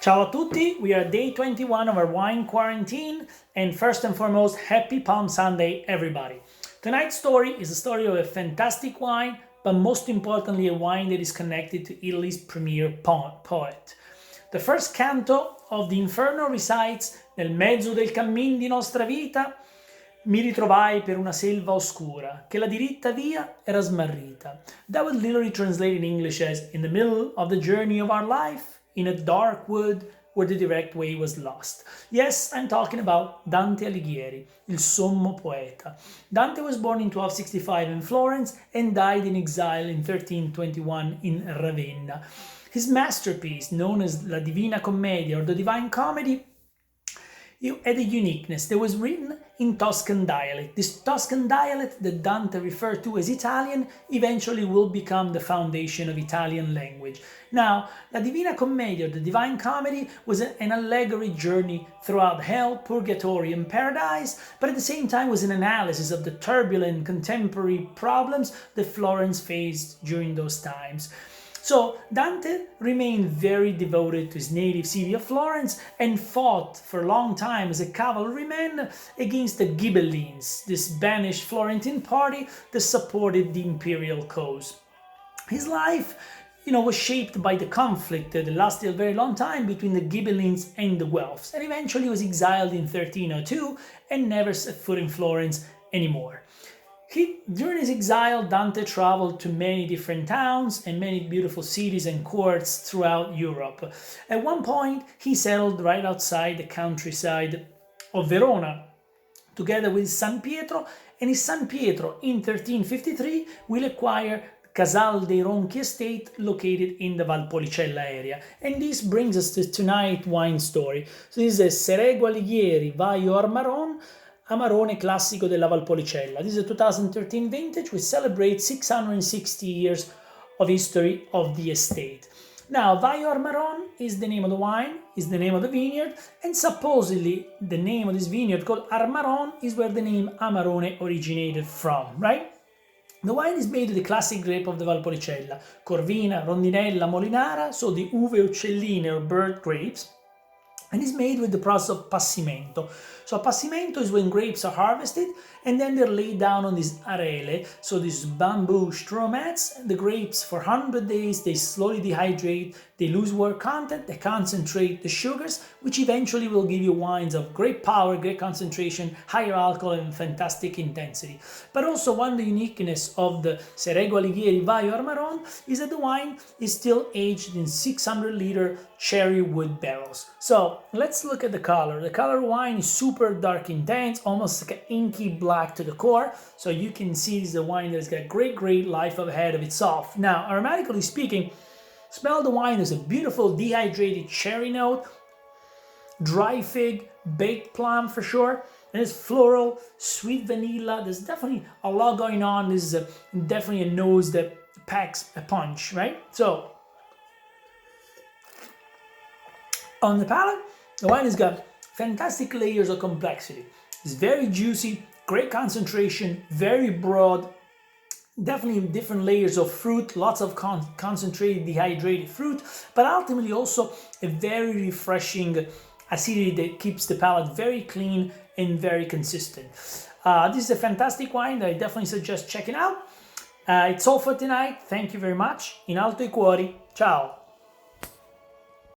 Ciao a tutti, we are day 21 of our wine quarantine, and first and foremost, happy Palm Sunday, everybody. Tonight's story is a story of a fantastic wine, but most importantly, a wine that is connected to Italy's premier poet. The first canto of the Inferno recites: Nel mezzo del cammin di nostra vita mi ritrovai per una selva oscura, che la diritta via era smarrita. That would literally translate in English as: in the middle of the journey of our life, in a dark wood where the direct way was lost. Yes, I'm talking about Dante Alighieri, il sommo poeta. Dante was born in 1265 in Florence and died in exile in 1321 in Ravenna. His masterpiece, known as La Divina Commedia or the Divine Comedy, it had a uniqueness that was written in Tuscan dialect. This Tuscan dialect that Dante referred to as Italian eventually will become the foundation of Italian language. Now, La Divina Commedia, the Divine Comedy, was an allegory journey throughout hell, purgatory, and paradise, but at the same time was an analysis of the turbulent contemporary problems that Florence faced during those times. So Dante remained very devoted to his native city of Florence and fought for a long time as a cavalryman against the Ghibellines, this banished Florentine party that supported the imperial cause. His life, was shaped by the conflict that lasted a very long time between the Ghibellines and the Guelphs, and eventually was exiled in 1302 and never set foot in Florence anymore. During his exile, Dante traveled to many different towns and many beautiful cities and courts throughout Europe. At one point, he settled right outside the countryside of Verona, together with San Pietro, and his San Pietro in 1353 will acquire Casal dei Ronchi estate located in the Valpolicella area. And this brings us to tonight's wine story. So this is Ciro Alighieri Vaio Armaron, Amarone Classico della Valpolicella. This is a 2013 vintage which celebrates 660 years of history of the estate. Now, Vaio Armaron is the name of the wine, is the name of the vineyard, and supposedly the name of this vineyard called Armaron is where the name Amarone originated from, right? The wine is made with the classic grape of the Valpolicella, Corvina, Rondinella, Molinara, so the uve uccelline or bird grapes, and is made with the process of passimento. So passimento is when grapes are harvested and then they're laid down on this arele, so these bamboo straw mats. The grapes for 100 days, they slowly dehydrate, they lose water content, they concentrate the sugars, which eventually will give you wines of great power, great concentration, higher alcohol, and fantastic intensity. But also one of the uniqueness of the Ciro Alighieri Vaio Armaron is that the wine is still aged in 600-liter cherry wood barrels. So let's look at the color. The color of wine is super dark intense, almost like an inky black to the core. So you can see this is a wine that's got great life ahead of itself. Now, aromatically speaking, smell the wine. There's a beautiful dehydrated cherry note, dry fig, baked plum for sure. And it's floral, sweet vanilla. There's definitely a lot going on. This is definitely a nose that packs a punch, right? So on the palate, the wine has got fantastic layers of complexity. It's very juicy, great concentration, very broad, definitely different layers of fruit, lots of concentrated, dehydrated fruit, but ultimately also a very refreshing acidity that keeps the palate very clean and very consistent. This is a fantastic wine that I definitely suggest checking out. It's all for tonight. Thank you very much. In alto I cuori. Ciao.